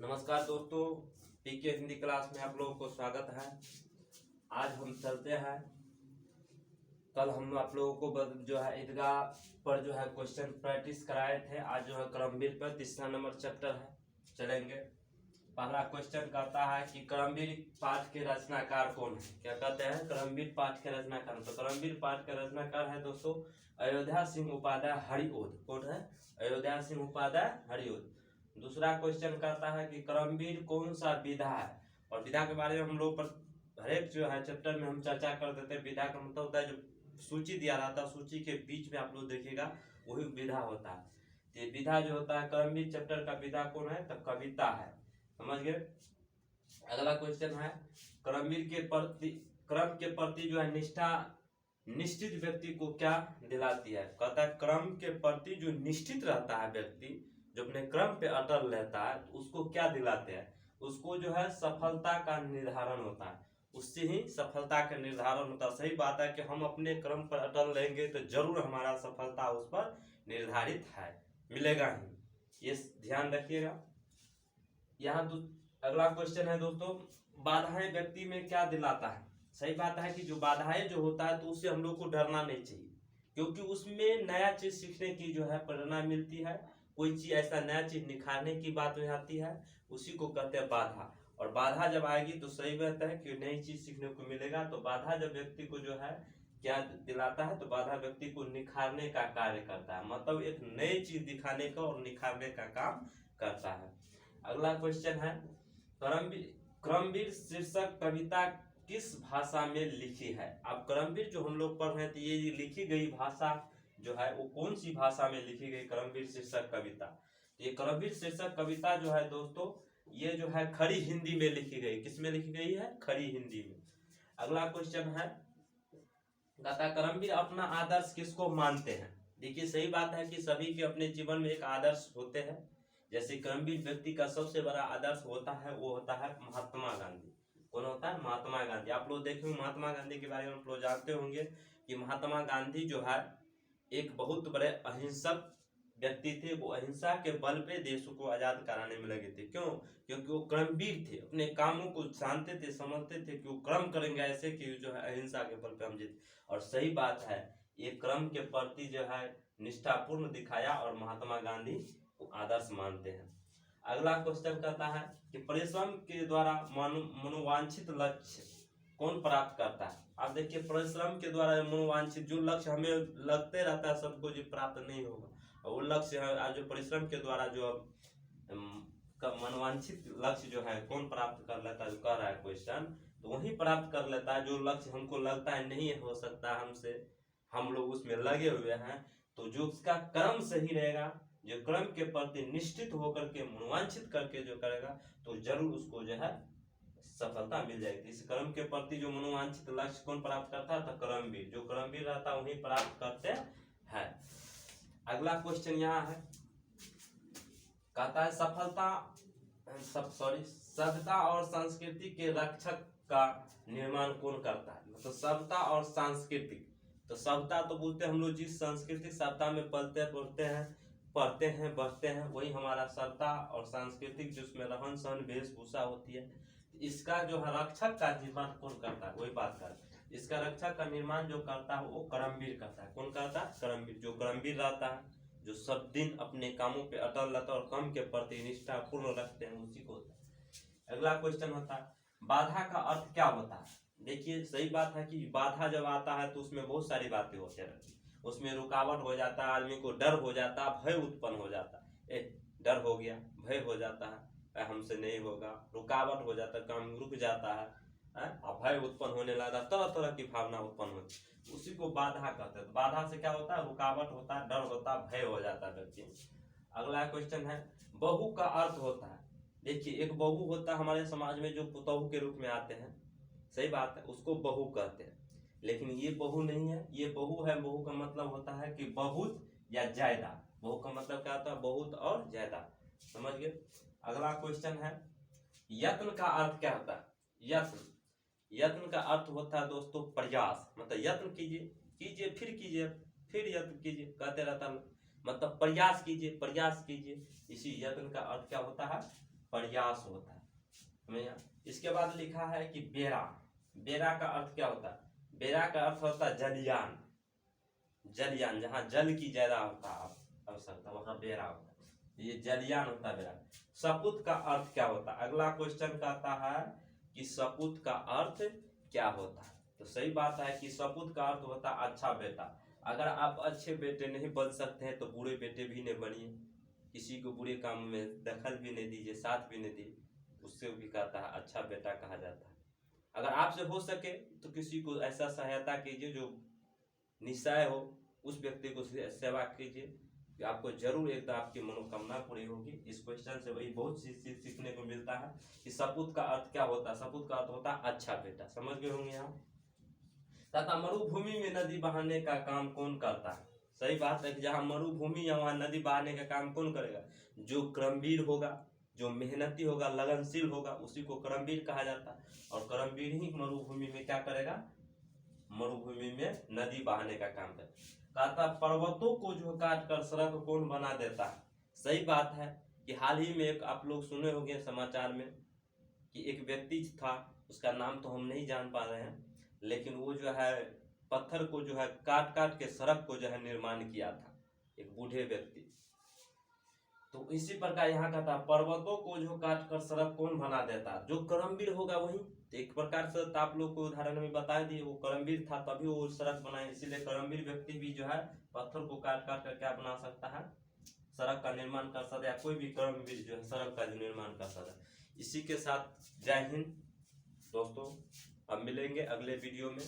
नमस्कार दोस्तों, पीके हिंदी क्लास में आप लोगों को स्वागत है। आज हम चलते हैं। कल हम आप लोगों को जो है ईदगाह पर जो है क्वेश्चन प्रैक्टिस कराए थे। आज जो है क्रमवीर पर तीसरा नंबर चैप्टर है, चलेंगे। पहला क्वेश्चन कहता है कि क्रमवीर पाठ के रचनाकार कौन है। क्या कहते हैं? क्रमवीर पाठ के रचनाकार। तो क्रमवीर पाठ के रचनाकार है दोस्तों अयोध्या सिंह उपाध्याय हरिओद। कौन है? अयोध्या सिंह उपाध्याय हरिओद। दूसरा क्वेश्चन कहता है कि क्रमवीर कौन सा विधा है। और विधा के बारे में हम लोग पर हर एक जो है चैप्टर में हम चर्चा कर देते हैं। विधा का मतलब होता है जो सूची दिया रहता है, सूची के बीच में आप लोग देखिएगा वही विधा होता है। ये विधा जो होता है क्रमवीर चैप्टर का विधा कौन है? तो कविता है। समझ गए। अगला क्वेश्चन है क्रमवीर के प्रति क्रम के प्रति जो है निष्ठा निश्चित व्यक्ति को क्या दिलाती है। कहता है क्रम के प्रति जो निश्चित रहता है व्यक्ति, जो अपने क्रम पे अटल रहता है, तो उसको क्या दिलाते हैं? उसको जो है सफलता का निर्धारण होता है। उससे ही सफलता का निर्धारण होता है। सही बात है कि हम अपने क्रम पर अटल रहेंगे तो जरूर हमारा सफलता उस पर निर्धारित है, मिलेगा ही। ये ध्यान रखिएगा। यहाँ अगला क्वेश्चन है दोस्तों, बाधाएं व्यक्ति में क्या दिलाता है। सही बात है कि जो बाधाएं जो होता है तो उससे हम लोग को डरना नहीं चाहिए, क्योंकि उसमें नया चीज सीखने की जो है प्रेरणा मिलती है। कोई चीज ऐसा नया चीज निखारने की बात हो जाती है, उसी को कहते हैं बाधा। और बाधा जब आएगी तो सही रहता है कि नई चीज सीखने को मिलेगा। तो बाधा जब व्यक्ति को जो है क्या दिलाता है, तो बाधा व्यक्ति को निखारने का कार्य करता है। मतलब एक नई चीज दिखाने का और निखारने का काम करता है। अगला क्वेश्चन है क्रमवीर शीर्षक कविता किस भाषा में लिखी है। अब क्रमवीर जो हम लोग पढ़ रहे थे, ये लिखी गई भाषा जो है वो कौन सी भाषा में लिखी गई क्रमवीर शीर्षक कविता। ये क्रमवीर शीर्षक कविता जो है दोस्तों, ये जो है खड़ी हिंदी में लिखी गई। किस में लिखी गई है? खड़ी हिंदी में। अगला क्वेश्चन है क्रमवीर अपना आदर्श किसको मानते हैं। देखिए सही बात है कि सभी के अपने जीवन में एक आदर्श होते हैं। जैसे क्रमवीर व्यक्ति का सबसे बड़ा आदर्श होता है वो होता है महात्मा गांधी। कौन होता है? महात्मा गांधी। आप लोग देखेंगे महात्मा गांधी के बारे में आप लोग जानते होंगे कि महात्मा गांधी जो है एक बहुत बड़े अहिंसक व्यक्ति थे। वो अहिंसा के बल पे देश को आजाद कराने में लगे थे। क्यों? क्योंकि वो क्रमवीर थे, अपने कामों को जानते थे, समझते थे कि वो क्रम करेंगे ऐसे कि जो है अहिंसा के बल पे हम जीते। और सही बात है, ये क्रम के प्रति जो है निष्ठापूर्ण दिखाया और महात्मा गांधी को आदर्श मानते हैं। अगला क्वेश्चन कहता है कि परिश्रम के द्वारा मनोवांछित लक्ष्य कौन प्राप्त करता है। आप देखिए परिश्रम के द्वारा मनोवांछित जो लक्ष्य हमें लगते रहता है सबको जो प्राप्त नहीं होगा, वो लक्ष्य है जो परिश्रम के द्वारा जो मनोवांछित लक्ष्य जो है कौन प्राप्त कर लेता है। जो कह रहा है क्वेश्चन, तो वही प्राप्त कर लेता है जो लक्ष्य हमको लगता है नहीं हो सकता हमसे, हम लोग उसमें लगे हुए हैं। तो जो उसका क्रम सही रहेगा, जो क्रम के प्रति निश्चित होकर के मनोवांछित करके जो करेगा, तो जरूर उसको जो है सफलता मिल जाएगी। इस क्रम के प्रति जो मनोवांछित लक्ष्य कौन प्राप्त करता है? तो क्रमवीर। जो क्रमवीर रहता है वही प्राप्त करते हैं। अगला क्वेश्चन यहाँ है, कहता है सभ्यता और संस्कृति के रक्षक का निर्माण कौन करता है। मतलब सभ्यता और सांस्कृतिक। तो सभ्यता तो बोलते हैं हम लोग जिस सांस्कृतिक सभ्यता में पढ़ते हैं बढ़ते हैं, वही हमारा सभ्यता। और सांस्कृतिक जिसमें रहन सहन वेशभूषा होती है, इसका जो है रक्षक का निर्माण कौन करता है? वही बात कर, इसका रक्षक का निर्माण जो करता है वो क्रमवीर करता है। कौन करता है? क्रमवीर। जो क्रमवीर रहता है, जो सब दिन अपने कामों पे अटल रहता है और काम के प्रति निष्ठा पूर्ण रखते हैं, उसी को होता है। अगला क्वेश्चन होता है बाधा का अर्थ क्या होता है। देखिए सही बात है कि बाधा जब आता है तो उसमें बहुत सारी बातें होती रहती है। उसमें रुकावट हो जाता है, आदमी को डर हो जाता है, भय उत्पन्न हो जाता है। डर हो गया, भय हो जाता है, हमसे नहीं होगा, रुकावट हो जाता है, काम रुक जाता है, भय उत्पन्न होने लगा, तरह तरह की भावना उत्पन्न होती है, उसी को बाधा कहते हैं। तो बाधा से क्या होता है? रुकावट होता है, डर होता है, भय हो जाता है व्यक्ति। अगला क्वेश्चन है बहू का अर्थ होता है। देखिए एक बहू होता है हमारे समाज में जो पुतहू के रूप में आते हैं, सही बात है, उसको बहू कहते हैं। लेकिन ये बहू नहीं है, ये बहू है। बहू का मतलब होता है कि बहुत या ज्यादा। बहू का मतलब क्या होता है? बहुत और ज्यादा। समझ गए। अगला क्वेश्चन है यत्न का अर्थ क्या होता है। यत्न का अर्थ होता है दोस्तों प्रयास। मतलब यत्न कीजिए, कीजिए, फिर कीजिए, फिर यत्न कीजिए, कहते रहता है। मतलब प्रयास कीजिए, प्रयास कीजिए। इसी यत्न का अर्थ क्या होता है? प्रयास होता है। हमें इसके बाद लिखा है कि बेरा। बेरा का अर्थ क्या होता है? बेरा का अर्थ होता है जलयान। जलयान, जहाँ जल की ज्यादा होता है आवश्यकता, वहां बेरा होता है। ये जलयान होता है बेरा। सपूत का अर्थ क्या होता है? अगला क्वेश्चन कहता है कि सपूत का अर्थ क्या होता है? तो सही बात है कि सपूत का अर्थ होता है अच्छा बेटा। अगर आप अच्छे बेटे नहीं बन सकते हैं तो बुरे बेटे भी नहीं बनिए। किसी को बुरे काम में दखल भी नहीं दीजिए, साथ भी नहीं दीजिए, उससे भी कहता है अच्छा बेटा कहा जाता है। अगर आपसे हो सके तो किसी को ऐसा सहायता कीजिए जो निस्सहाय हो, उस व्यक्ति को सेवा कीजिए कि आपको जरूर एक आपकी मनोकामना पूरी होगी। इस क्वेश्चन से वही बहुत चीज सीखने को मिलता है कि सपूत का अर्थ क्या होता है। सपूत का अर्थ होता है अच्छा बेटा, समझ गए होंगे आप। तथा मरुभूमि में नदी बहाने का काम कौन करता है? सही बात है कि जहाँ मरुभूमि है वहां नदी बहाने का काम कौन करेगा? जो कर्मवीर होगा, जो मेहनती होगा, लगनशील होगा, उसी को कर्मवीर कहा जाता है। और कर्मवीर ही मरुभूमि में क्या करेगा? मरुभूमि में नदी बहाने का काम करेगा। कहता पर्वतों को जो काट कर सड़क कौन बना देता है? सही बात है कि हाल ही में एक आप लोग सुने होंगे समाचार में कि एक व्यक्ति था, उसका नाम तो हम नहीं जान पा रहे हैं, लेकिन वो जो है पत्थर को जो है काट काट के सड़क को जो है निर्माण किया था, एक बूढ़े व्यक्ति। तो इसी प्रकार यहाँ का था पर्वतों को जो काट कर सड़क कौन बना देता? जो कर्मवीर होगा वही। तो एक प्रकार से तो आप लोग को उदाहरण में बता दिए, वो कर्मवीर था तभी वो सड़क बनाए। इसीलिए कर्मवीर व्यक्ति भी जो है पत्थर को काट काट कर क्या बना सकता है? सड़क का निर्माण कर सकता है, या कोई भी कर्मवीर जो है सड़क का निर्माण कर सकता है। इसी के साथ जय हिंद दोस्तों, अब मिलेंगे अगले वीडियो में।